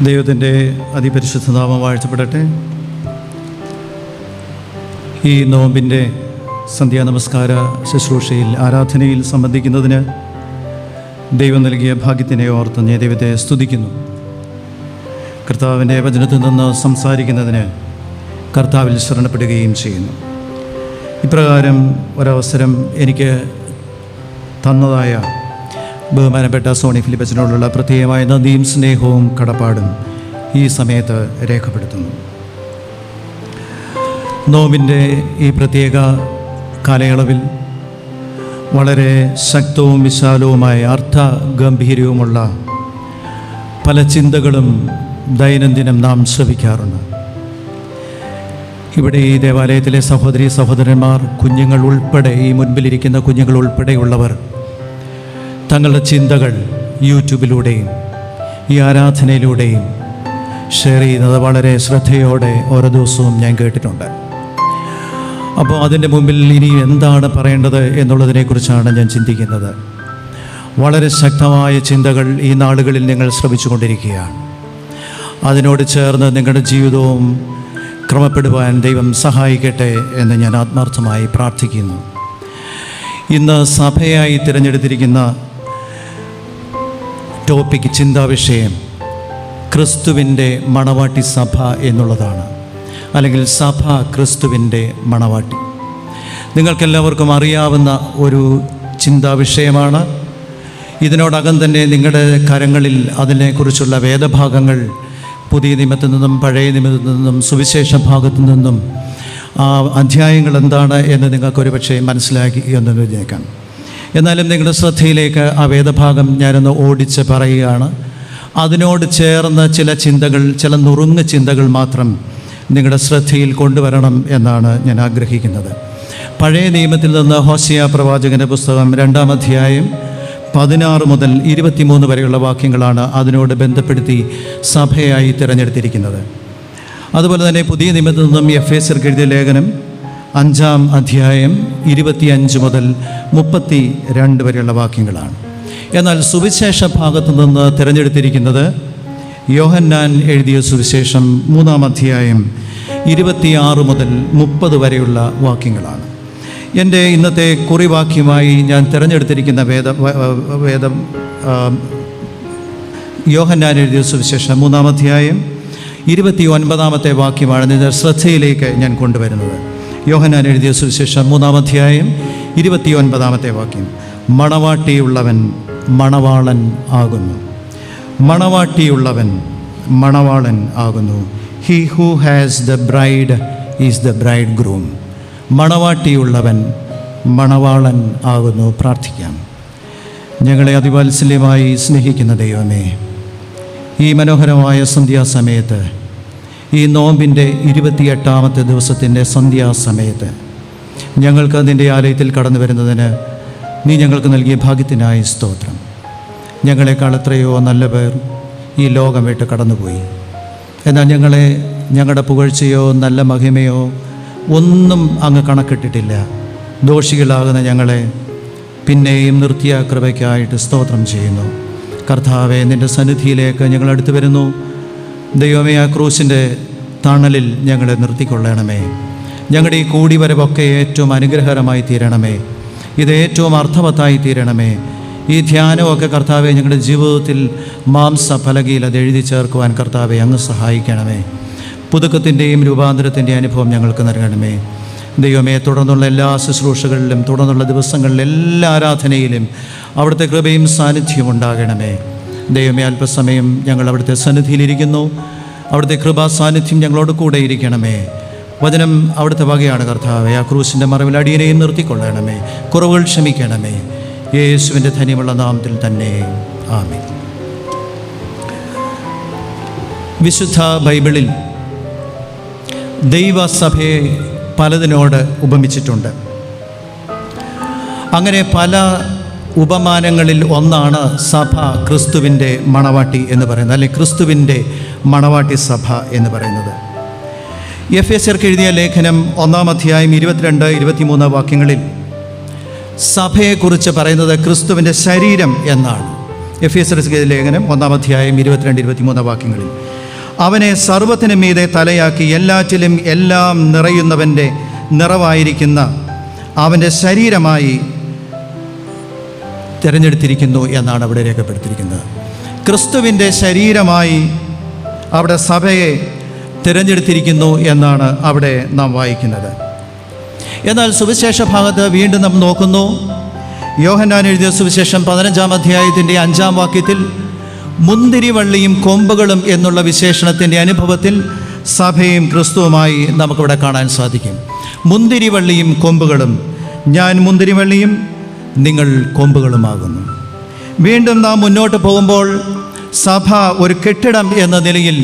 ദൈവത്തിൻ്റെ അതിപരിശുദ്ധ നാമം വാഴ്ത്തപ്പെടട്ടെ. ഈ നോമ്പിൻ്റെ സന്ധ്യാനമസ്കാര ശുശ്രൂഷയിൽ ആരാധനയിൽ സംബന്ധിക്കുന്നതിന് ദൈവം നൽകിയ ഭാഗ്യത്തിനെ ഓർത്ത് ഞാൻ ദൈവത്തെ സ്തുതിക്കുന്നു. കർത്താവിൻ്റെ വചനത്തിൽ നിന്ന് സംസാരിക്കുന്നതിന് കർത്താവിൽ ശരണപ്പെടുകയും ചെയ്യുന്നു. ഇപ്രകാരം ഒരവസരം എനിക്ക് തന്നതായ ബഹുമാനപ്പെട്ട സോണി ഫിലിപ്പച്ചനോടുള്ള പ്രത്യേകമായ നന്ദിയും സ്നേഹവും കടപ്പാടും ഈ സമയത്ത് രേഖപ്പെടുത്തുന്നു. നോമ്പിൻ്റെ ഈ പ്രത്യേക കാലയളവിൽ വളരെ ശക്തവും വിശാലവുമായ അർത്ഥഗംഭീരവുമുള്ള പല ചിന്തകളും ദൈനംദിനം നാം ശ്രവിക്കാറുണ്ട്. ഇവിടെ ഈ ദേവാലയത്തിലെ സഹോദരീ സഹോദരന്മാർ, കുഞ്ഞുങ്ങൾ ഉൾപ്പെടെ, ഈ മുൻപിലിരിക്കുന്ന കുഞ്ഞുങ്ങൾ ഉൾപ്പെടെയുള്ളവർ തങ്ങളുടെ ചിന്തകൾ യൂട്യൂബിലൂടെയും ഈ ആരാധനയിലൂടെയും ഷെയർ ചെയ്യുന്നത് വളരെ ശ്രദ്ധയോടെ ഓരോ ദിവസവും ഞാൻ കേട്ടിട്ടുണ്ട്. അപ്പോൾ അതിൻ്റെ മുമ്പിൽ ഇനി എന്താണ് പറയേണ്ടത് എന്നുള്ളതിനെക്കുറിച്ചാണ് ഞാൻ ചിന്തിക്കുന്നത്. വളരെ ശക്തമായ ചിന്തകൾ ഈ നാളുകളിൽ നിങ്ങൾ ശ്രവിച്ചു കൊണ്ടിരിക്കുകയാണ്. അതിനോട് ചേർന്ന് നിങ്ങളുടെ ജീവിതവും ക്രമപ്പെടുവാൻ ദൈവം സഹായിക്കട്ടെ എന്ന് ഞാൻ ആത്മാർത്ഥമായി പ്രാർത്ഥിക്കുന്നു. ഇന്ന് സഭയായി തിരഞ്ഞെടുത്തിരിക്കുന്ന ടോപ്പിക്, ചിന്താവിഷയം ക്രിസ്തുവിൻ്റെ മണവാട്ടി സഭ എന്നുള്ളതാണ്, അല്ലെങ്കിൽ സഭ ക്രിസ്തുവിൻ്റെ മണവാട്ടി. നിങ്ങൾക്കെല്ലാവർക്കും അറിയാവുന്ന ഒരു ചിന്താവിഷയമാണ്. ഇതിനോടകം തന്നെ നിങ്ങളുടെ കരങ്ങളിൽ അതിനെക്കുറിച്ചുള്ള വേദഭാഗങ്ങൾ പുതിയ നിയമത്തിൽ നിന്നും പഴയ നിയമത്തിൽ നിന്നും സുവിശേഷ ഭാഗത്തു നിന്നും ആ അധ്യായങ്ങൾ എന്താണ് എന്ന് നിങ്ങൾക്കൊരു പക്ഷേ മനസ്സിലാക്കി എന്ന് വിചാരിക്കാം. എന്നാലും നിങ്ങളുടെ ശ്രദ്ധയിലേക്ക് ആ വേദഭാഗം ഞാനൊന്ന് ഓടിച്ച് പറയുകയാണ്. അതിനോട് ചേർന്ന് ചില ചിന്തകൾ, ചില നുറുങ്ങ് ചിന്തകൾ മാത്രം നിങ്ങളുടെ ശ്രദ്ധയിൽ കൊണ്ടുവരണം എന്നാണ് ഞാൻ ആഗ്രഹിക്കുന്നത്. പഴയ നിയമത്തിൽ നിന്ന് ഹോശിയ പ്രവാചകൻ്റെ പുസ്തകം 2-ാം അധ്യായം 16 മുതൽ 23 വരെയുള്ള വാക്യങ്ങളാണ് അതിനോട് ബന്ധപ്പെടുത്തി സഭയായി തിരഞ്ഞെടുത്തിരിക്കുന്നത്. അതുപോലെ തന്നെ പുതിയ നിയമത്തിൽ നിന്നും എഫേസ്യർക്ക് എഴുതിയ ലേഖനം 5-ാം അധ്യായം 25 മുതൽ 32 വരെയുള്ള വാക്യങ്ങളാണ്. എന്നാൽ സുവിശേഷ ഭാഗത്തു നിന്ന് തിരഞ്ഞെടുത്തിരിക്കുന്നത് യോഹന്നാൻ എഴുതിയ സുവിശേഷം 3-ാം അധ്യായം 26 മുതൽ 30 വരെയുള്ള വാക്യങ്ങളാണ്. എൻ്റെ ഇന്നത്തെ കുറിവാക്യമായി ഞാൻ തിരഞ്ഞെടുത്തിരിക്കുന്ന വേദം യോഹന്നാൻ എഴുതിയ സുവിശേഷം 3-ാം അധ്യായം 29-ാമത്തെ വാക്യമാണ് നിങ്ങളുടെ ശ്രദ്ധയിലേക്ക് ഞാൻ കൊണ്ടുവരുന്നത്. യോഹന്നാൻ എഴുതിയ സുവിശേഷം 3-ാം അധ്യായം 29-ാമത്തെ വാക്യം: മണവാട്ടിയുള്ളവൻ മണവാളൻ ആകുന്നു. മണവാട്ടിയുള്ളവൻ മണവാളൻ ആകുന്നു. He who has the bride is the bridegroom. മണവാട്ടിയുള്ളവൻ മണവാളൻ ആകുന്നു. പ്രാർത്ഥിക്കാം. ഞങ്ങളെ അതിവാത്സല്യമായി സ്നേഹിക്കുന്ന ദൈവമേ, ഈ മനോഹരമായ സന്ധ്യാസമയത്ത്, ഈ നോമ്പിൻ്റെ 28-ാമത്തെ ദിവസത്തിൻ്റെ സന്ധ്യാസമയത്ത് ഞങ്ങൾക്ക് നിൻ്റെ ആലയത്തിൽ കടന്നു വരുന്നതിന് നീ ഞങ്ങൾക്ക് നൽകിയ ഭാഗ്യത്തിനായി സ്തോത്രം. ഞങ്ങളെക്കാൾ എത്രയോ നല്ല പേർ ഈ ലോകം വിട്ട് കടന്നുപോയി. എന്നാൽ ഞങ്ങളുടെ പുകഴ്ചയോ നല്ല മഹിമയോ ഒന്നും അങ്ങ് കണക്കിട്ടിട്ടില്ല. ദോഷികളാകുന്ന ഞങ്ങളെ പിന്നെയും നിർത്തിയ കൃപയ്ക്കായിട്ട് സ്തോത്രം ചെയ്യുന്നു. കർത്താവേ, നിൻ്റെ സന്നിധിയിലേക്ക് ഞങ്ങൾ അടുത്ത് വരുന്നു. ദൈവമേ, ആ ക്രൂശിൻ്റെ തണലിൽ ഞങ്ങളെ നിർത്തിക്കൊള്ളണമേ. ഞങ്ങളുടെ ഈ കൂടിവരവൊക്കെ ഏറ്റവും അനുഗ്രഹകരമായി തീരണമേ. ഇത് ഏറ്റവും അർത്ഥവത്തായി തീരണമേ. ഈ ധ്യാനമൊക്കെ കർത്താവെ ഞങ്ങളുടെ ജീവിതത്തിൽ മാംസഫലകയിൽ അത് എഴുതി ചേർക്കുവാൻ കർത്താവെ അങ്ങ് സഹായിക്കണമേ. പുതുക്കത്തിൻ്റെയും രൂപാന്തരത്തിൻ്റെയും അനുഭവം ഞങ്ങൾക്ക് നൽകണമേ. ദൈവമേ, തുടർന്നുള്ള എല്ലാ ശുശ്രൂഷകളിലും, തുടർന്നുള്ള ദിവസങ്ങളിലും, എല്ലാ ആരാധനയിലും അവിടുത്തെ കൃപയും സാന്നിധ്യവും ഉണ്ടാകണമേ. ദൈവമേ, അല്പസമയം ഞങ്ങൾ അവിടുത്തെ സന്നിധിയിലിരിക്കുന്നു. അവിടുത്തെ കൃപാ സാന്നിധ്യം ഞങ്ങളോട് കൂടെ ഇരിക്കണമേ. വചനം അവിടുത്തെ വകയാണ് കർത്താവെ. ആ ക്രൂശിൻ്റെ മറവിൽ അടിയനെയും നിർത്തിക്കൊള്ളണമേ. കുറവുകൾ ക്ഷമിക്കണമേ. യേശുവിൻ്റെ ധന്യമുള്ള നാമത്തിൽ തന്നെ ആമേൻ. വിശുദ്ധ ബൈബിളിൽ ദൈവസഭയെ പലതിനോട് ഉപമിച്ചിട്ടുണ്ട്. അങ്ങനെ പല ഉപമാനങ്ങളിൽ ഒന്നാണ് സഭ ക്രിസ്തുവിൻ്റെ മണവാട്ടി എന്ന് പറയുന്നത്, അല്ലെങ്കിൽ ക്രിസ്തുവിൻ്റെ മണവാട്ടി സഭ എന്ന് പറയുന്നത്. എഫേസ്യർക്ക് എഴുതിയ ലേഖനം 1-ാം അധ്യായം 22-23 വാക്യങ്ങളിൽ സഭയെക്കുറിച്ച് പറയുന്നത് ക്രിസ്തുവിൻ്റെ ശരീരം എന്നാണ്. എഫേസ്യർക്ക് ലേഖനം 1-ാം അധ്യായം 22-23 വാക്യങ്ങളിൽ അവനെ സർവ്വത്തിനും മീതെ തലയാക്കി എല്ലാറ്റിലും എല്ലാം നിറയുന്നവൻ്റെ നിറവായിരിക്കുന്ന അവൻ്റെ ശരീരമായി തിരഞ്ഞെടുത്തിരിക്കുന്നു എന്നാണ് അവിടെ രേഖപ്പെടുത്തിയിരിക്കുന്നത്. ക്രിസ്തുവിൻ്റെ ശരീരമായി അവിടെ സഭയെ തിരഞ്ഞെടുത്തിരിക്കുന്നു എന്നാണ് അവിടെ നാം വായിക്കുന്നത്. എന്നാൽ സുവിശേഷ ഭാഗത്ത് വീണ്ടും നാം നോക്കുന്നു. യോഹന്നാൻ എഴുതിയ സുവിശേഷം 15-ാം അധ്യായത്തിൻ്റെ 5-ാം വാക്യത്തിൽ മുന്തിരിവള്ളിയും കൊമ്പുകളും എന്നുള്ള വിശേഷണത്തിൻ്റെ അനുഭവത്തിൽ സഭയും ക്രിസ്തുവുമായി നമുക്കിവിടെ കാണാൻ സാധിക്കും. മുന്തിരിവള്ളിയും കൊമ്പുകളും, ഞാൻ മുന്തിരിവള്ളിയും നിങ്ങൾ കൊമ്പുകളുമാകുന്നു. വീണ്ടും നാം മുന്നോട്ട് പോകുമ്പോൾ സഭ ഒരു കെട്ടിടം എന്ന നിലയിൽ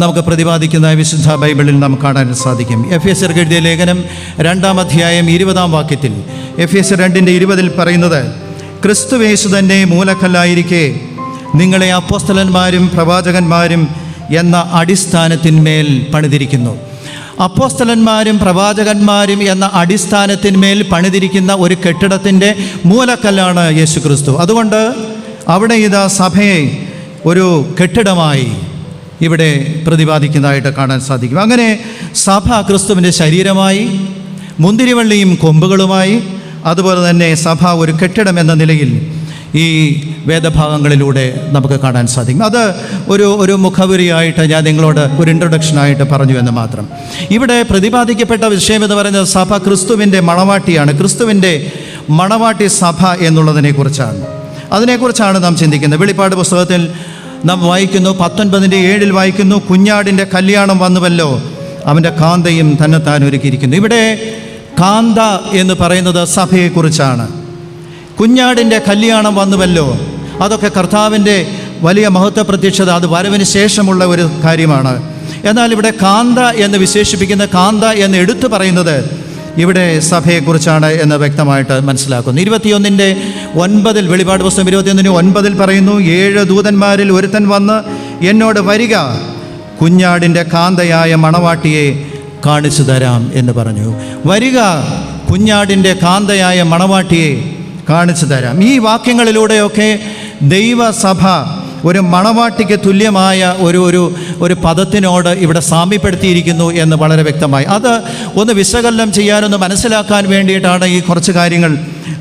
നമുക്ക് പ്രതിപാദിക്കുന്ന വിശുദ്ധ ബൈബിളിൽ നമുക്ക് കാണാൻ സാധിക്കും. എഫേസ്യർക്ക് എഴുതിയ ലേഖനം 2-ാം അധ്യായം 20-ാം വാക്യത്തിൽ, എഫേസ്യർ 2:20 പറയുന്നത്, ക്രിസ്തുയേശു തന്നെ മൂലക്കല്ലായിരിക്കെ നിങ്ങളെ അപ്പോസ്തലന്മാരും പ്രവാചകന്മാരും എന്ന അടിസ്ഥാനത്തിന്മേൽ പണിതിരിക്കുന്നു. അപ്പോസ്തലന്മാരും പ്രവാചകന്മാരും എന്ന അടിസ്ഥാനത്തിന്മേൽ പണിതിരിക്കുന്ന ഒരു കെട്ടിടത്തിൻ്റെ മൂലക്കല്ലാണ് യേശു ക്രിസ്തു. അതുകൊണ്ട് അവിടെ ഇതാ സഭയെ ഒരു കെട്ടിടമായി ഇവിടെ പ്രതിപാദിക്കുന്നതായിട്ട് കാണാൻ സാധിക്കും. അങ്ങനെ സഭ ക്രിസ്തുവിൻ്റെ ശരീരമായി, മുന്തിരിവള്ളിയും കൊമ്പുകളുമായി, അതുപോലെ തന്നെ സഭ ഒരു കെട്ടിടം എന്ന നിലയിൽ ഈ വേദഭാഗങ്ങളിലൂടെ നമുക്ക് കാണാൻ സാധിക്കും. അത് ഒരു മുഖവുരിയായിട്ട് ഞാൻ നിങ്ങളോട് ഒരു ഇൻട്രൊഡക്ഷനായിട്ട് പറഞ്ഞു എന്ന് മാത്രം. ഇവിടെ പ്രതിപാദിക്കപ്പെട്ട വിഷയം എന്ന് പറയുന്നത് സഭ ക്രിസ്തുവിൻ്റെ മണവാട്ടിയാണ്. ക്രിസ്തുവിൻ്റെ മണവാട്ടി സഭ എന്നുള്ളതിനെക്കുറിച്ചാണ്. അതിനെക്കുറിച്ചാണ് നാം ചിന്തിക്കുന്നത്. വെളിപ്പാട് പുസ്തകത്തിൽ നാം വായിക്കുന്നു, 19:7 വായിക്കുന്നു, കുഞ്ഞാടിൻ്റെ കല്യാണം വന്നുവല്ലോ, അവൻ്റെ കാന്തയും തന്നെത്താൻ ഒരുക്കിയിരിക്കുന്നു. ഇവിടെ കാന്ത എന്ന് പറയുന്നത് സഭയെക്കുറിച്ചാണ്. കുഞ്ഞാടിൻ്റെ കല്യാണം വന്നുവല്ലോ, അതൊക്കെ കർത്താവിൻ്റെ വലിയ മഹത്വ പ്രത്യക്ഷത, അത് വരവിന് ശേഷമുള്ള ഒരു കാര്യമാണ്. എന്നാൽ ഇവിടെ കാന്ത എന്ന് വിശേഷിപ്പിക്കുന്ന, കാന്ത എന്ന് എടുത്തു പറയുന്നത് ഇവിടെ സഭയെക്കുറിച്ചാണ് എന്ന് വ്യക്തമായിട്ട് മനസ്സിലാക്കുന്നു. 21:9 വെളിപ്പാട് പുസ്തകം 21:9 പറയുന്നു, 7 ദൂതന്മാരിൽ ഒരുത്തൻ വന്ന് എന്നോട്, വരിക, കുഞ്ഞാടിൻ്റെ കാന്തയായ മണവാട്ടിയെ കാണിച്ചു തരാം എന്ന് പറഞ്ഞു. വരിക, കുഞ്ഞാടിൻ്റെ കാന്തയായ മണവാട്ടിയെ കാണിച്ചു തരാം. ഈ വാക്യങ്ങളിലൂടെയൊക്കെ ദൈവസഭ ഒരു മണവാട്ടിക്ക് തുല്യമായ ഒരു പദത്തിനോട് ഇവിടെ സാമ്യപ്പെടുത്തിയിരിക്കുന്നു എന്ന് വളരെ വ്യക്തമായി. അത് ഒന്ന് വിശകലനം ചെയ്യാനൊന്ന് മനസ്സിലാക്കാൻ വേണ്ടിയിട്ടാണ് ഈ കുറച്ച് കാര്യങ്ങൾ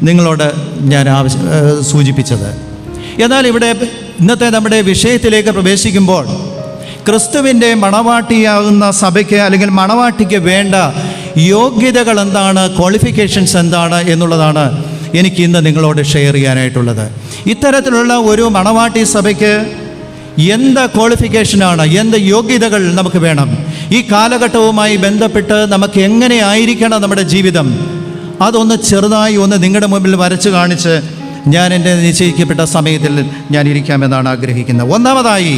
നിങ്ങളോട് ഞാൻ സൂചിപ്പിച്ചത്. എന്നാൽ ഇവിടെ ഇന്നത്തെ നമ്മുടെ വിഷയത്തിലേക്ക് പ്രവേശിക്കുമ്പോൾ ക്രിസ്തുവിൻ്റെ മണവാട്ടിയാകുന്ന സഭയ്ക്ക് അല്ലെങ്കിൽ മണവാട്ടിക്ക് വേണ്ട യോഗ്യതകൾ എന്താണ്, ക്വാളിഫിക്കേഷൻസ് എന്താണ് എന്നുള്ളതാണ് എനിക്ക് ഇന്ന് നിങ്ങളോട് ഷെയർ ചെയ്യാനായിട്ടുള്ളത്. ഇത്തരത്തിലുള്ള ഒരു മണവാട്ടി സഭയ്ക്ക് എന്ത് ക്വാളിഫിക്കേഷനാണ്, എന്ത് യോഗ്യതകൾ നമുക്ക് വേണം, ഈ കാലഘട്ടവുമായി ബന്ധപ്പെട്ട് നമുക്ക് എങ്ങനെ ആയിരിക്കണം നമ്മുടെ ജീവിതം, അതൊന്ന് ചെറുതായി ഒന്ന് നിങ്ങളുടെ മുമ്പിൽ വരച്ച് കാണിച്ച് ഞാൻ എൻ്റെ നിശ്ചയിക്കപ്പെട്ട സമയത്തിൽ ഞാൻ ഇരിക്കാമെന്നാണ് ആഗ്രഹിക്കുന്നത്. ഒന്നാമതായി,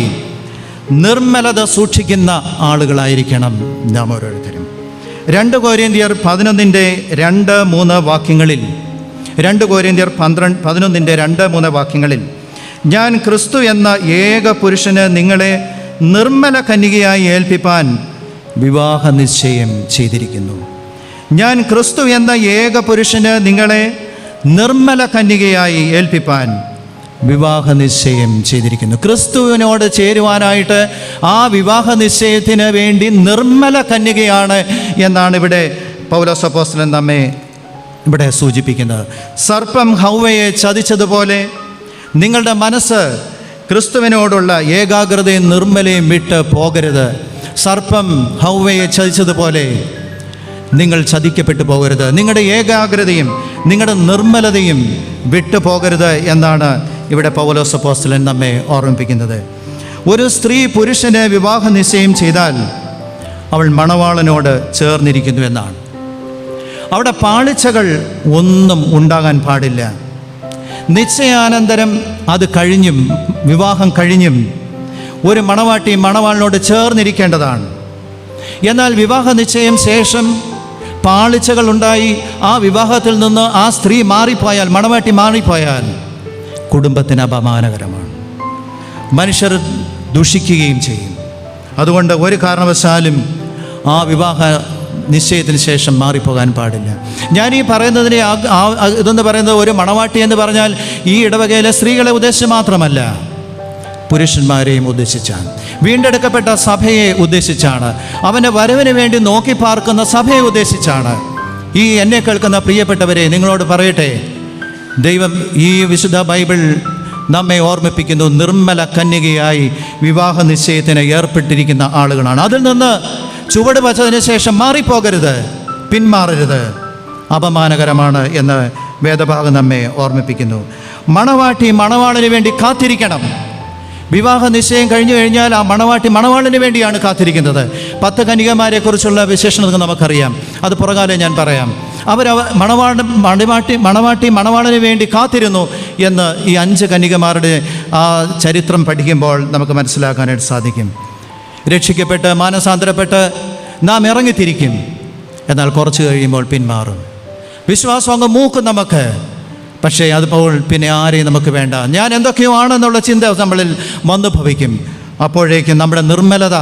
നിർമ്മലത സൂക്ഷിക്കുന്ന ആളുകളായിരിക്കണം നാം ഓരോരുത്തരും. 2 കൊരിന്ത്യർ 11:2-3 വാക്യങ്ങളിൽ, 2 കൊരിന്ത്യർ 11:2-3 വാക്യങ്ങളിൽ, ഞാൻ ക്രിസ്തു എന്ന ഏക പുരുഷന് നിങ്ങളെ നിർമ്മല കന്യകയായി ഏൽപ്പിപ്പാൻ വിവാഹ നിശ്ചയം ചെയ്തിരിക്കുന്നു. ഞാൻ ക്രിസ്തു എന്ന ഏക പുരുഷന് നിങ്ങളെ നിർമ്മല കന്യകയായി ഏൽപ്പിപ്പാൻ വിവാഹ നിശ്ചയം ചെയ്തിരിക്കുന്നു. ക്രിസ്തുവിനോട് ചേരുവാനായിട്ട് ആ വിവാഹ നിശ്ചയത്തിന് വേണ്ടി നിർമ്മല കന്യകയാണ് എന്നാണ് ഇവിടെ പൗലോസ് അപ്പോസ്തലൻ നമ്മെ ഇവിടെ സൂചിപ്പിക്കുന്നത്. സർപ്പം ഹൗവയെ ചതിച്ചതുപോലെ നിങ്ങളുടെ മനസ്സ് ക്രിസ്തുവിനോടുള്ള ഏകാഗ്രതയും നിർമ്മലയും വിട്ട് പോകരുത്. സർപ്പം ഹൗവയെ ചതിച്ചതുപോലെ നിങ്ങൾ ചതിക്കപ്പെട്ടു പോകരുത്. നിങ്ങളുടെ ഏകാഗ്രതയും നിങ്ങളുടെ നിർമ്മലതയും വിട്ടു പോകരുത് എന്നാണ് ഇവിടെ പൗലോസ് അപ്പോസ്തലൻ നമ്മെ ഓർമ്മിപ്പിക്കുന്നത്. ഒരു സ്ത്രീ പുരുഷന് വിവാഹ നിശ്ചയം ചെയ്താൽ അവൾ മണവാളനോട് ചേർന്നിരിക്കുന്നു എന്നാണ്. അവിടെ പാളിച്ചകൾ ഒന്നും ഉണ്ടാകാൻ പാടില്ല. നിശ്ചയാനന്തരം അത് കഴിഞ്ഞും, വിവാഹം കഴിഞ്ഞും ഒരു മണവാട്ടി മണവാളിനോട് ചേർന്നിരിക്കേണ്ടതാണ്. എന്നാൽ വിവാഹ നിശ്ചയം ശേഷം പാളിച്ചകൾ ഉണ്ടായി ആ വിവാഹത്തിൽ നിന്ന് ആ സ്ത്രീ മാറിപ്പോയാൽ, മണവാട്ടി മാറിപ്പോയാൽ കുടുംബത്തിന് അപമാനകരമാണ്. മനുഷ്യർ ദുഷിക്കുകയും ചെയ്യും. അതുകൊണ്ട് ഒരു കാരണവശാലും ആ വിവാഹ നിശ്ചയത്തിന് ശേഷം മാറിപ്പോകാൻ പാടില്ല. ഞാൻ ഈ പറയുന്നതിനെ ഇതെന്ന് പറയുന്നത് ഒരു മണവാട്ടി എന്ന് പറഞ്ഞാൽ ഈ ഇടവകയിലെ സ്ത്രീകളെ ഉദ്ദേശിച്ച് മാത്രമല്ല, പുരുഷന്മാരെയും ഉദ്ദേശിച്ചാണ്. വീണ്ടെടുക്കപ്പെട്ട സഭയെ ഉദ്ദേശിച്ചാണ്. അവൻ്റെ വരവിന് വേണ്ടി നോക്കി പാർക്കുന്ന സഭയെ ഉദ്ദേശിച്ചാണ്. ഈ എന്നെ കേൾക്കുന്ന പ്രിയപ്പെട്ടവരെ, നിങ്ങളോട് പറയട്ടെ, ദൈവം ഈ വിശുദ്ധ ബൈബിൾ നമ്മെ ഓർമ്മിപ്പിക്കുന്നു, നിർമ്മല കന്യകയായി വിവാഹ നിശ്ചയത്തിന് ഏർപ്പെട്ടിരിക്കുന്ന ആളുകളാണ്. അതിൽ നിന്ന് ചുവട് വച്ചതിന് ശേഷം മാറിപ്പോകരുത്, പിന്മാറരുത്. അപമാനകരമാണ് എന്ന് വേദഭാഗം നമ്മെ ഓർമ്മിപ്പിക്കുന്നു. മണവാട്ടി മണവാളിന് വേണ്ടി കാത്തിരിക്കണം. വിവാഹ നിശ്ചയം കഴിഞ്ഞു കഴിഞ്ഞാൽ ആ മണവാട്ടി മണവാളിന് വേണ്ടിയാണ് കാത്തിരിക്കുന്നത്. 10 കന്യകമാരെക്കുറിച്ചുള്ള വിശേഷണങ്ങൾ നമുക്കറിയാം. അത് പുറകാലെ ഞാൻ പറയാം. മണവാട്ടി മണവാളിന് വേണ്ടി കാത്തിരുന്നു എന്ന് ഈ 5 കന്യകമാരുടെ ആ ചരിത്രം പഠിക്കുമ്പോൾ നമുക്ക് മനസ്സിലാക്കാനായിട്ട് സാധിക്കും. രക്ഷിക്കപ്പെട്ട് മാനസാന്തരപ്പെട്ട് നാം ഇറങ്ങിത്തിരിക്കും. എന്നാൽ കുറച്ച് കഴിയുമ്പോൾ പിന്മാറും. വിശ്വാസം അങ്ങ് മൂക്കും നമുക്ക്. പക്ഷേ അതുപ്പോൾ പിന്നെ ആരെയും നമുക്ക് വേണ്ട, ഞാൻ എന്തൊക്കെയോ ആണെന്നുള്ള ചിന്ത നമ്മളിൽ വന്നു ഭവിക്കും. അപ്പോഴേക്കും നമ്മുടെ നിർമ്മലത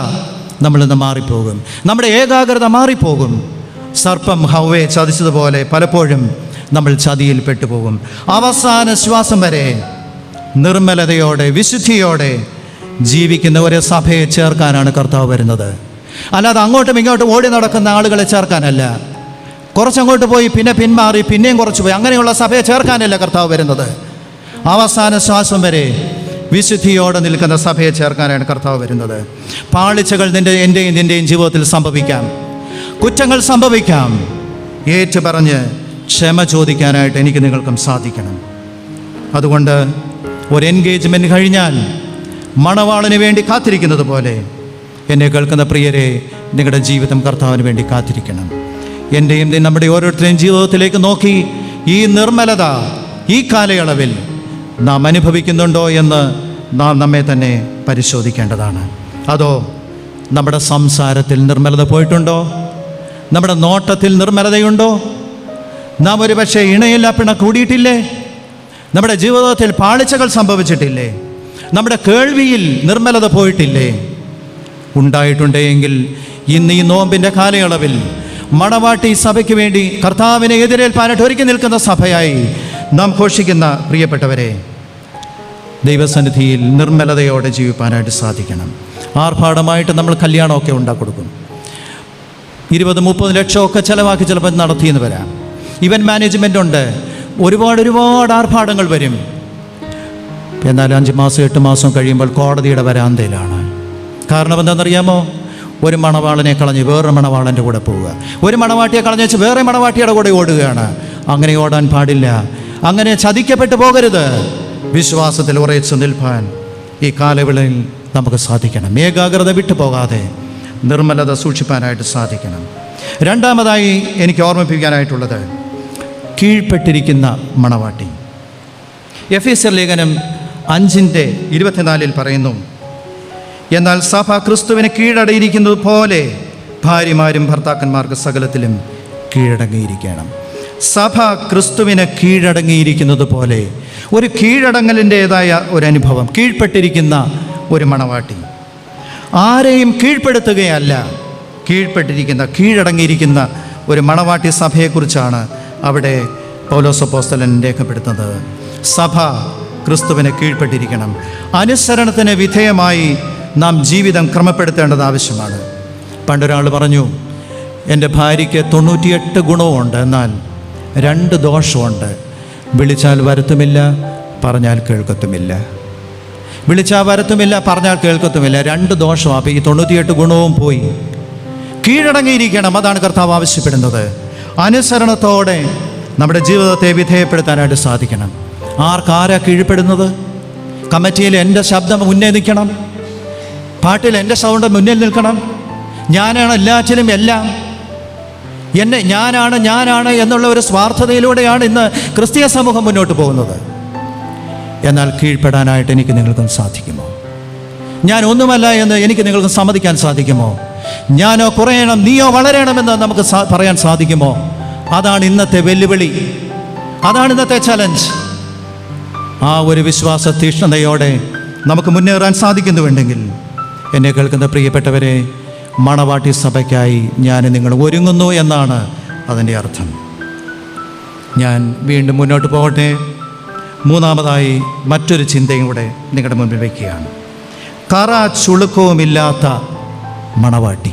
നമ്മളിൽ നിന്ന് മാറിപ്പോകും, നമ്മുടെ ഏകാഗ്രത മാറിപ്പോകും. സർപ്പം ഹവ്വയെ ചതിച്ചതുപോലെ പലപ്പോഴും നമ്മൾ ചതിയിൽ പെട്ടുപോകും. അവസാന ശ്വാസം വരെ നിർമ്മലതയോടെ വിശുദ്ധിയോടെ ജീവിക്കുന്ന ഒരു സഭയെ ചേർക്കാനാണ് കർത്താവ് വരുന്നത്. അല്ലാതെ അങ്ങോട്ടും ഇങ്ങോട്ടും ഓടി നടക്കുന്ന ആളുകളെ ചേർക്കാനല്ല. കുറച്ചങ്ങോട്ട് പോയി പിന്നെ പിന്മാറി പിന്നെയും കുറച്ച് പോയി അങ്ങനെയുള്ള സഭയെ ചേർക്കാനല്ല കർത്താവ് വരുന്നത്. അവസാന ശ്വാസം വരെ വിശുദ്ധിയോടെ നിൽക്കുന്ന സഭയെ ചേർക്കാനാണ് കർത്താവ് വരുന്നത്. പാളിച്ചകൾ എൻ്റെയും ജീവിതത്തിൽ സംഭവിക്കാം, കുറ്റങ്ങൾ സംഭവിക്കാം. ഏറ്റു പറഞ്ഞ് ക്ഷമ ചോദിക്കാനായിട്ട് എനിക്ക് നിങ്ങൾക്കും സാധിക്കണം. അതുകൊണ്ട് ഒരു എൻഗേജ്മെൻറ്റ് കഴിഞ്ഞാൽ മണവാളിന് വേണ്ടി കാത്തിരിക്കുന്നത് പോലെ എന്നെ കേൾക്കുന്ന പ്രിയരെ, നിങ്ങളുടെ ജീവിതം കർത്താവിന് വേണ്ടി കാത്തിരിക്കണം. എൻ്റെയും നമ്മുടെ ഓരോരുത്തരുടെയും ജീവിതത്തിലേക്ക് നോക്കി ഈ നിർമ്മലത ഈ കാലയളവിൽ നാം അനുഭവിക്കുന്നുണ്ടോ എന്ന് നാം നമ്മെ തന്നെ പരിശോധിക്കേണ്ടതാണ്. അതോ നമ്മുടെ സംസാരത്തിൽ നിർമ്മലത പോയിട്ടുണ്ടോ? നമ്മുടെ നോട്ടത്തിൽ നിർമ്മലതയുണ്ടോ? നാം ഒരു പക്ഷേ ഇണയില്ല പിണ കൂടിയിട്ടില്ലേ? നമ്മുടെ ജീവിതത്തിൽ പാളിച്ചകൾ സംഭവിച്ചിട്ടില്ലേ? നമ്മുടെ കേൾവിയിൽ നിർമ്മലത പോയിട്ടില്ലേ? ഉണ്ടായിട്ടുണ്ടെങ്കിൽ ഇന്ന് ഈ നോമ്പിൻ്റെ കാലയളവിൽ മണവാട്ടി സഭയ്ക്ക് വേണ്ടി കർത്താവിനെ എതിരേൽപ്പാനായിട്ട് ഒരുക്കി നിൽക്കുന്ന സഭയായി നാം ഘോഷിക്കുന്ന പ്രിയപ്പെട്ടവരെ, ദൈവസന്നിധിയിൽ നിർമ്മലതയോടെ ജീവിപ്പാനായിട്ട് സാധിക്കണം. ആർഭാടമായിട്ട് നമ്മൾ കല്യാണമൊക്കെ ഉണ്ടാക്കൊടുക്കും. 20-30 ലക്ഷമൊക്കെ ചിലവാക്കി ചിലപ്പോൾ നടത്തിയെന്ന് വരാം. ഇവൻറ്റ് മാനേജ്മെൻ്റ് ഉണ്ട്, ഒരുപാട് ആർഭാടങ്ങൾ വരും. എന്നാൽ 5 മാസം 8 മാസം കഴിയുമ്പോൾ കോടതിയുടെ വരാന്തയിലാണ്. കാരണം എന്താണെന്നറിയാമോ? ഒരു മണവാളനെ കളഞ്ഞ് വേറൊരു മണവാളൻ്റെ കൂടെ പോവുക, ഒരു മണവാട്ടിയെ കളഞ്ഞ് വെച്ച് വേറെ മണവാട്ടിയുടെ കൂടെ ഓടുകയാണ്. അങ്ങനെ ഓടാൻ പാടില്ല. അങ്ങനെ ചതിക്കപ്പെട്ടു പോകരുത്. വിശ്വാസത്തിൽ ഉറച്ചു നിൽപ്പാൻ ഈ കാലയളവിൽ നമുക്ക് സാധിക്കണം. ഏകാഗ്രത വിട്ടു പോകാതെ നിർമ്മലത സൂക്ഷിപ്പാനായിട്ട് സാധിക്കണം. രണ്ടാമതായി എനിക്ക് ഓർമ്മിപ്പിക്കാനായിട്ടുള്ളത് കീഴ്പ്പെട്ടിരിക്കുന്ന മണവാട്ടി. എഫേസ്യർ ലേഖനം 5:24 പറയുന്നു, എന്നാൽ സഭ ക്രിസ്തുവിന് കീഴടങ്ങിയിരിക്കുന്നത് പോലെ ഭാര്യമാരും ഭർത്താക്കന്മാർക്ക് സകലത്തിലും കീഴടങ്ങിയിരിക്കണം. സഭ ക്രിസ്തുവിന് കീഴടങ്ങിയിരിക്കുന്നത് പോലെ ഒരു കീഴടങ്ങലിൻ്റേതായ ഒരു അനുഭവം, കീഴ്പ്പെട്ടിരിക്കുന്ന ഒരു മണവാട്ടി. ആരെയും കീഴ്പ്പെടുത്തുകയല്ല, കീഴടങ്ങിയിരിക്കുന്ന ഒരു മണവാട്ടി സഭയെക്കുറിച്ചാണ് അവിടെ പൗലോസ് അപ്പോസ്തലൻ രേഖപ്പെടുത്തുന്നത്. സഭ ക്രിസ്തുവിന് കീഴ്പ്പെട്ടിരിക്കണം. അനുസരണത്തിന് വിധേയമായി നാം ജീവിതം ക്രമപ്പെടുത്തേണ്ടത് ആവശ്യമാണ്. പണ്ടൊരാൾ പറഞ്ഞു, എൻ്റെ ഭാര്യയ്ക്ക് 98 ഗുണവുമുണ്ട്, എന്നാൽ 2 ദോഷമുണ്ട്. വിളിച്ചാൽ വരത്തുമില്ല, പറഞ്ഞാൽ കേൾക്കത്തുമില്ല. വിളിച്ചാൽ വരത്തുമില്ല, പറഞ്ഞാൽ കേൾക്കത്തുമില്ല. 2 ദോഷം. അപ്പോൾ ഈ 98 ഗുണവും പോയി. കീഴടങ്ങിയിരിക്കണം. അതാണ് കർത്താവ് ആവശ്യപ്പെടുന്നത്. അനുസരണത്തോടെ നമ്മുടെ ജീവിതത്തെ വിധേയപ്പെടുത്താനായിട്ട് സാധിക്കണം. ആരാ കീഴ്പ്പെടുന്നത്? കമ്മിറ്റിയിൽ എൻ്റെ ശബ്ദം മുന്നേ നിൽക്കണം, പാട്ടിൽ എൻ്റെ സൗണ്ട് മുന്നിൽ നിൽക്കണം. ഞാനാണ് എല്ലാറ്റിലും എല്ലാം, ഞാനാണ് എന്നുള്ള ഒരു സ്വാർത്ഥതയിലൂടെയാണ് ഇന്ന് ക്രിസ്തീയ സമൂഹം മുന്നോട്ട് പോകുന്നത്. എന്നാൽ കീഴ്പ്പെടാനായിട്ട് എനിക്ക് നിങ്ങൾക്കും സാധിക്കുമോ? ഞാൻ ഒന്നുമല്ല എന്ന് എനിക്ക് നിങ്ങൾക്ക് സമ്മതിക്കാൻ സാധിക്കുമോ? ഞാനോ കുറയണം, നീയോ വളരണമെന്ന് നമുക്ക് പറയാൻ സാധിക്കുമോ? അതാണ് ഇന്നത്തെ വെല്ലുവിളി, അതാണ് ഇന്നത്തെ ചലഞ്ച്. ആ ഒരു വിശ്വാസ തീക്ഷ്ണതയോടെ നമുക്ക് മുന്നേറാൻ സാധിക്കുന്നുവെങ്കിൽ എന്നെ കേൾക്കുന്ന പ്രിയപ്പെട്ടവരെ, മണവാട്ടി സഭയ്ക്കായി ഞാൻ നിങ്ങൾ ഒരുങ്ങുന്നു എന്നാണ് അതിൻ്റെ അർത്ഥം. ഞാൻ വീണ്ടും മുന്നോട്ട് പോകട്ടെ. മൂന്നാമതായി മറ്റൊരു ചിന്തയും കൂടെ നിങ്ങളുടെ മുമ്പിൽ വയ്ക്കുകയാണ്. കറ ചുളുക്കവുമില്ലാത്ത മണവാട്ടി,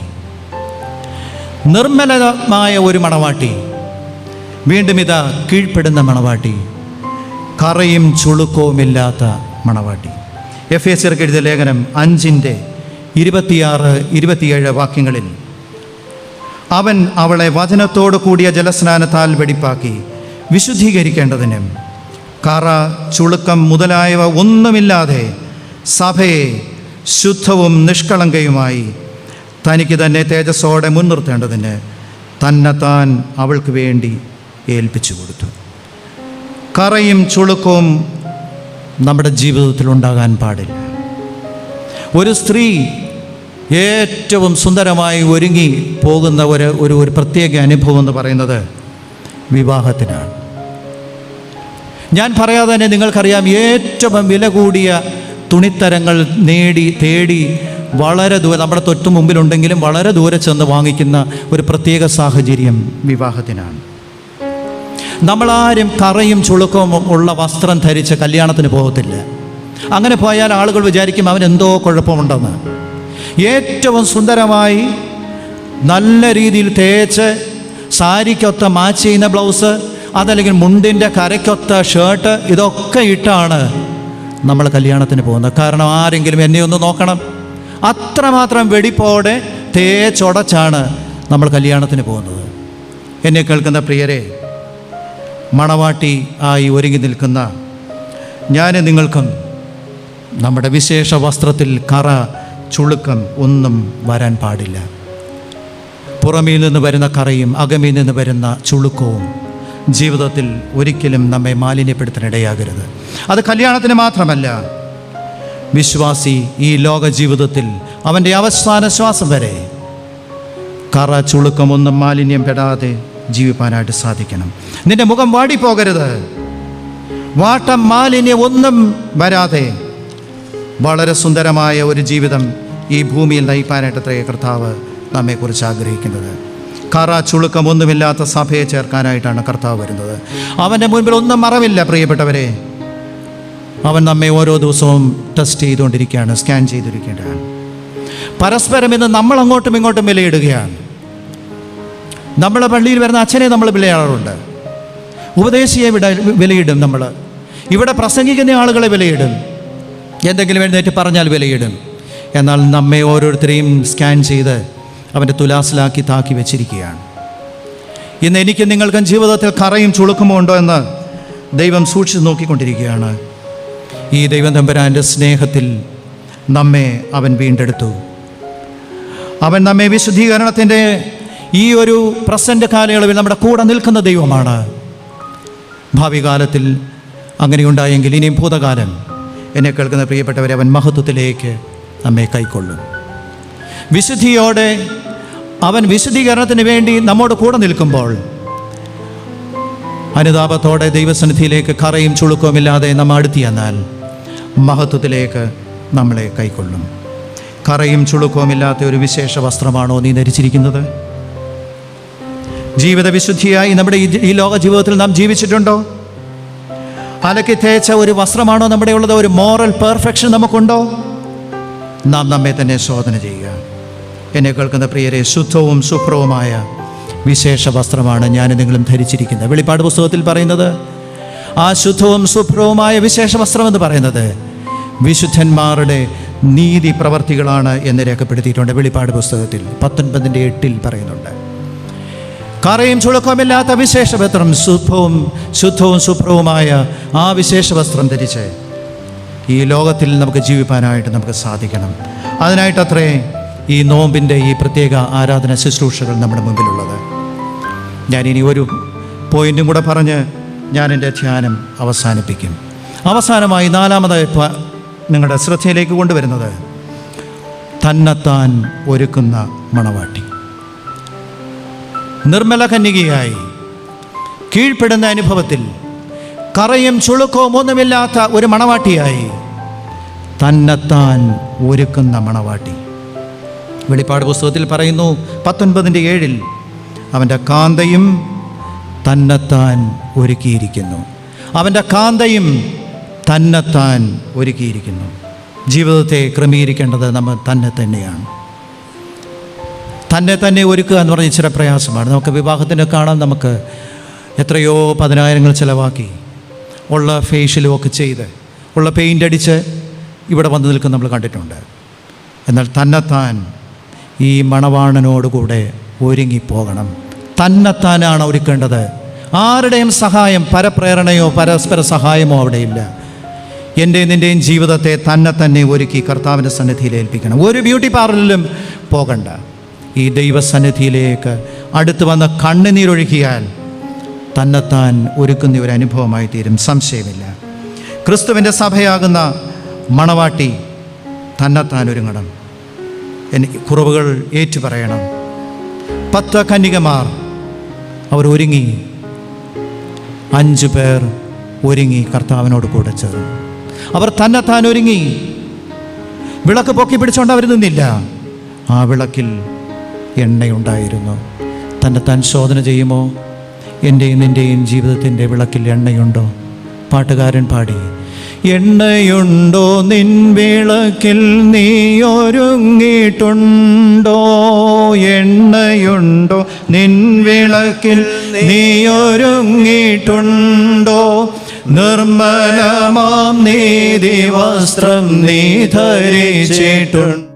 നിർമ്മലമായ ഒരു മണവാട്ടി. വീണ്ടും ഇതാ കീഴ്പ്പെടുന്ന മണവാട്ടി, കറയും ചുളുക്കവുമില്ലാത്ത മണവാട്ടി. എഫേസ്യർക്ക് എഴുതിയ ലേഖനം 5:26-27 വാക്യങ്ങളിൽ, അവൻ അവളെ വചനത്തോടു കൂടിയ ജലസ്നാനത്താൽ വെടിപ്പാക്കി വിശുദ്ധീകരിക്കേണ്ടതിനും കറ ചുളുക്കം മുതലായവ ഒന്നുമില്ലാതെ സഭയെ ശുദ്ധവും നിഷ്കളങ്കയുമായി തനിക്ക് തന്നെ തേജസ്സോടെ മുൻനിർത്തേണ്ടതിന് തന്നെത്താൻ അവൾക്ക് വേണ്ടി ഏൽപ്പിച്ചു കൊടുത്തു. കറയും ചുളുക്കവും നമ്മുടെ ജീവിതത്തിൽ ഉണ്ടാകാൻ പാടില്ല. ഒരു സ്ത്രീ ഏറ്റവും സുന്ദരമായി ഒരുങ്ങി പോകുന്ന ഒരു പ്രത്യേക അനുഭവം എന്ന് പറയുന്നത് വിവാഹത്തിനാണ്. ഞാൻ പറയാതെ തന്നെ നിങ്ങൾക്കറിയാം, ഏറ്റവും വില കൂടിയ തുണിത്തരങ്ങൾ തേടി വളരെ നമ്മുടെ തൊട്ടു മുമ്പിലുണ്ടെങ്കിലും വളരെ ദൂരെ ചെന്ന് വാങ്ങിക്കുന്ന ഒരു പ്രത്യേക സാഹചര്യം വിവാഹത്തിനാണ്. നമ്മളാരും കറയും ചുളുക്കവും ഉള്ള വസ്ത്രം ധരിച്ച് കല്യാണത്തിന് പോകത്തില്ല. അങ്ങനെ പോയാൽ ആളുകൾ വിചാരിക്കും അവനെന്തോ കുഴപ്പമുണ്ടെന്ന്. ഏറ്റവും സുന്ദരമായി നല്ല രീതിയിൽ തേച്ച് സാരിക്കൊത്ത മാച്ച് ചെയ്യുന്ന ബ്ലൗസ്, അതല്ലെങ്കിൽ മുണ്ടിൻ്റെ കരയ്ക്കൊത്ത ഷർട്ട്, ഇതൊക്കെ ഇട്ടാണ് നമ്മൾ കല്യാണത്തിന് പോകുന്നത്. കാരണം ആരെങ്കിലും എന്നെ ഒന്ന് നോക്കണം, അത്രമാത്രം വെടിപ്പോടെ തേച്ചൊടച്ചാണ് നമ്മൾ കല്യാണത്തിന് പോകുന്നത്. എന്നെ കേൾക്കുന്ന പ്രിയരെ, മണവാട്ടി ആയി ഒരുങ്ങി നിൽക്കുന്ന ഞാൻ നിങ്ങൾക്കും നമ്മുടെ വിശേഷ വസ്ത്രത്തിൽ കറ ചുളുക്കം ഒന്നും വരാൻ പാടില്ല. പുറമേൽ നിന്ന് വരുന്ന കറയും അകമേൽ നിന്ന് വരുന്ന ചുളുക്കവും ജീവിതത്തിൽ ഒരിക്കലും നമ്മെ മാലിന്യപ്പെടുത്താനിടയാകരുത്. അത് കല്യാണത്തിന് മാത്രമല്ല, വിശ്വാസി ഈ ലോക ജീവിതത്തിൽ അവൻ്റെ അവസാന ശ്വാസം വരെ കറ ചുളുക്കമൊന്നും മാലിന്യം പെടാതെ ജീവിപ്പാനായിട്ട് സാധിക്കണം. നിന്റെ മുഖം വാടിപ്പോകരുത്. വാട്ടം മാലിന്യം ഒന്നും വരാതെ വളരെ സുന്ദരമായ ഒരു ജീവിതം ഈ ഭൂമിയിൽ നയിപ്പാനായിട്ടത്രേ കർത്താവ് നമ്മെക്കുറിച്ച് ആഗ്രഹിക്കുന്നത്. കറ ചുളുക്കമൊന്നുമില്ലാത്ത സഭയെ ചേർക്കാനായിട്ടാണ് കർത്താവ് വരുന്നത്. അവൻ്റെ മുൻപിൽ ഒന്നും മറവില്ല പ്രിയപ്പെട്ടവരെ. അവൻ നമ്മെ ഓരോ ദിവസവും ടെസ്റ്റ് ചെയ്തുകൊണ്ടിരിക്കുകയാണ്, സ്കാൻ ചെയ്തിരിക്കുകയാണ്. പരസ്പരം ഇന്ന് നമ്മൾ അങ്ങോട്ടും ഇങ്ങോട്ടും വിലയിടുകയാണ്. നമ്മളെ പള്ളിയിൽ വരുന്ന അച്ഛനെ നമ്മൾ വിലയാടാറുണ്ട്, ഉപദേശിയെ വിലയിടും, നമ്മൾ ഇവിടെ പ്രസംഗിക്കുന്ന ആളുകളെ വിലയിടും, എന്തെങ്കിലും എഴുന്നേറ്റ് പറഞ്ഞാൽ വിലയിടും. എന്നാൽ നമ്മെ ഓരോരുത്തരെയും സ്കാൻ ചെയ്ത് അവൻ്റെ തുലാസിലാക്കി താക്കി വെച്ചിരിക്കുകയാണ്. ഇന്ന് എനിക്കും നിങ്ങൾക്കും ജീവിതത്തിൽ കറയും ചുളുക്കുമോ ഉണ്ടോ എന്ന് ദൈവം സൂക്ഷിച്ച് നോക്കിക്കൊണ്ടിരിക്കുകയാണ്. ഈ ദൈവം തമ്പുരാൻ്റെ സ്നേഹത്തിൽ നമ്മെ അവൻ വീണ്ടെടുത്തു. അവൻ നമ്മെ വിശുദ്ധീകരണത്തിൻ്റെ ഈ ഒരു പ്രസൻറ്റ് കാലയളവിൽ നമ്മുടെ കൂടെ നിൽക്കുന്ന ദൈവമാണ്. ഭാവി കാലത്തിൽ അങ്ങനെയുണ്ടായെങ്കിൽ ഇനിയും ഭൂതകാലം എന്നെ കേൾക്കുന്ന പ്രിയപ്പെട്ടവരെ അവൻ മഹത്വത്തിലേക്ക് നമ്മെ കൈക്കൊള്ളും. വിശുദ്ധിയോടെ അവൻ വിശുദ്ധീകരണത്തിന് വേണ്ടി നമ്മോട് കൂടെ നിൽക്കുമ്പോൾ അനുതാപത്തോടെ ദൈവസന്നിധിയിലേക്ക് കറയും ചുളുക്കവുമില്ലാതെ നമ്മ അടുത്തി എന്നാൽ മഹത്വത്തിലേക്ക് നമ്മളെ കൈക്കൊള്ളും. കറയും ചുളുക്കവുമില്ലാത്ത ഒരു വിശേഷ വസ്ത്രമാണോ നീ ധരിച്ചിരിക്കുന്നത്? ജീവിത വിശുദ്ധിയായി നമ്മുടെ ഈ ലോക ജീവിതത്തിൽ നാം ജീവിച്ചിട്ടുണ്ടോ? അലക്കി തേച്ച ഒരു വസ്ത്രമാണോ നമ്മുടെ ഉള്ളത്? ഒരു മോറൽ പെർഫെക്ഷൻ നമുക്കുണ്ടോ? നാം നമ്മെ തന്നെ ശോധന ചെയ്യുക. എന്നെ കേൾക്കുന്ന പ്രിയരെ, ശുദ്ധവും ശുഭ്രവുമായ വിശേഷ വസ്ത്രമാണ് ഞാൻ നിങ്ങളും ധരിച്ചിരിക്കുന്നത്. വെളിപ്പാട് പുസ്തകത്തിൽ പറയുന്നത് ആ ശുദ്ധവും ശുഭ്രവുമായ വിശേഷ വസ്ത്രം എന്ന് പറയുന്നത് വിശുദ്ധന്മാരുടെ നീതി പ്രവർത്തികളാണ് എന്ന് രേഖപ്പെടുത്തിയിട്ടുണ്ട്. വെളിപ്പാട് പുസ്തകത്തിൽ 19:8 പറയുന്നുണ്ട്. കറയും ചുളുക്കവുമില്ലാത്ത വിശേഷ വസ്ത്രം, ശുദ്ധവും ശുഭ്രവുമായ ആ വിശേഷ വസ്ത്രം ധരിച്ച് ഈ ലോകത്തിൽ നമുക്ക് ജീവിപ്പാനായിട്ട് നമുക്ക് സാധിക്കണം. അതിനായിട്ടത്രേ ഈ നോമ്പിൻ്റെ ഈ പ്രത്യേക ആരാധന ശുശ്രൂഷകൾ നമ്മുടെ മുമ്പിലുള്ളത്. ഞാനിനി ഒരു പോയിൻറ്റും കൂടെ പറഞ്ഞ് ഞാൻ എൻ്റെ ധ്യാനം അവസാനിപ്പിക്കും. അവസാനമായി 4ാമതായി നിങ്ങളുടെ ശ്രദ്ധയിലേക്ക് കൊണ്ടുവരുന്നത് തന്നെത്താൻ ഒരുക്കുന്ന മണവാട്ടി. നിർമ്മല കന്യകയായി കീഴ്പ്പെടുന്ന അനുഭവത്തിൽ കറയും ചുളുക്കവും ഒന്നുമില്ലാത്ത ഒരു മണവാട്ടിയായി തന്നെത്താൻ ഒരുക്കുന്ന മണവാട്ടി. വെളിപ്പാട് പുസ്തകത്തിൽ പറയുന്നു 19:7 അവൻ്റെ കാന്തയും തന്നെത്താൻ ഒരുക്കിയിരിക്കുന്നു. അവൻ്റെ കാന്തയും തന്നെത്താൻ ഒരുക്കിയിരിക്കുന്നു. ജീവിതത്തെ ക്രമീകരിക്കേണ്ടത് നമ്മൾ തന്നെ തന്നെയാണ്. തന്നെ തന്നെ ഒരുക്കുക എന്ന് പറഞ്ഞാൽ ഇച്ചിരി പ്രയാസമാണ്. നമുക്ക് വിവാഹത്തിന് കാണാൻ നമുക്ക് എത്രയോ 10,000 ചിലവാക്കി ഉള്ള ഫേഷ്യലും ഒക്കെ ചെയ്ത് ഉള്ള പെയിൻ്റ് അടിച്ച് ഇവിടെ വന്ന് നിൽക്കുന്ന നമ്മൾ കണ്ടിട്ടുണ്ട്. എന്നാൽ തന്നെത്താൻ ഈ മണവാളനോടുകൂടെ ഒരുങ്ങിപ്പോകണം. തന്നെത്താനാണ് ഒരുക്കേണ്ടത്. ആരുടെയും സഹായം, പരപ്രേരണയോ പരസ്പര സഹായമോ അവിടെയില്ല. എൻ്റെയും നിൻ്റെയും ജീവിതത്തെ തന്നെ ഒരുക്കി കർത്താവിൻ്റെ സന്നിധിയിൽ ഏൽപ്പിക്കണം. ഒരു ബ്യൂട്ടി പാർലറിലും പോകണ്ട. ഈ ദൈവസന്നിധിയിലേക്ക് അടുത്ത് വന്ന് കണ്ണുനീരൊഴുകിയാൽ തന്നെത്താൻ ഒരുക്കുന്ന ഒരു അനുഭവമായി തീരും, സംശയമില്ല. ക്രിസ്തുവിൻ്റെ സഭയാകുന്ന മണവാട്ടി തന്നെത്താൻ ഒരുങ്ങണം. എനിക്ക് കുറവുകൾ ഏറ്റുപറയണം. 10 കന്യകമാർ അവർ ഒരുങ്ങി, 5 പേർ ഒരുങ്ങി കർത്താവിനോട് കൂടെ ചേർന്നു. അവർ തന്നെത്താൻ ഒരുങ്ങി. വിളക്ക് പൊക്കി പിടിച്ചുകൊണ്ട് അവർ നിന്നില്ല. ആ വിളക്കിൽ എണ്ണയുണ്ടായിരുന്നു. തന്നെത്താൻ ശോധന ചെയ്യുമോ? എൻ്റെയും നിൻ്റെയും ജീവിതത്തിൻ്റെ വിളക്കിൽ എണ്ണയുണ്ടോ? പാട്ടുകാരൻ പാടി, എണ്ണയുണ്ടോ നിൻ വിളക്കിൽ നീ ഒരുങ്ങിയിട്ടുണ്ടോ? എണ്ണയുണ്ടോ നിൻ വിളക്കിൽ നീ ഒരുങ്ങിയിട്ടുണ്ടോ? നിർമ്മലമാം നീതി വസ്ത്രം നീ ധരിച്ചിട്ടുണ്ട്.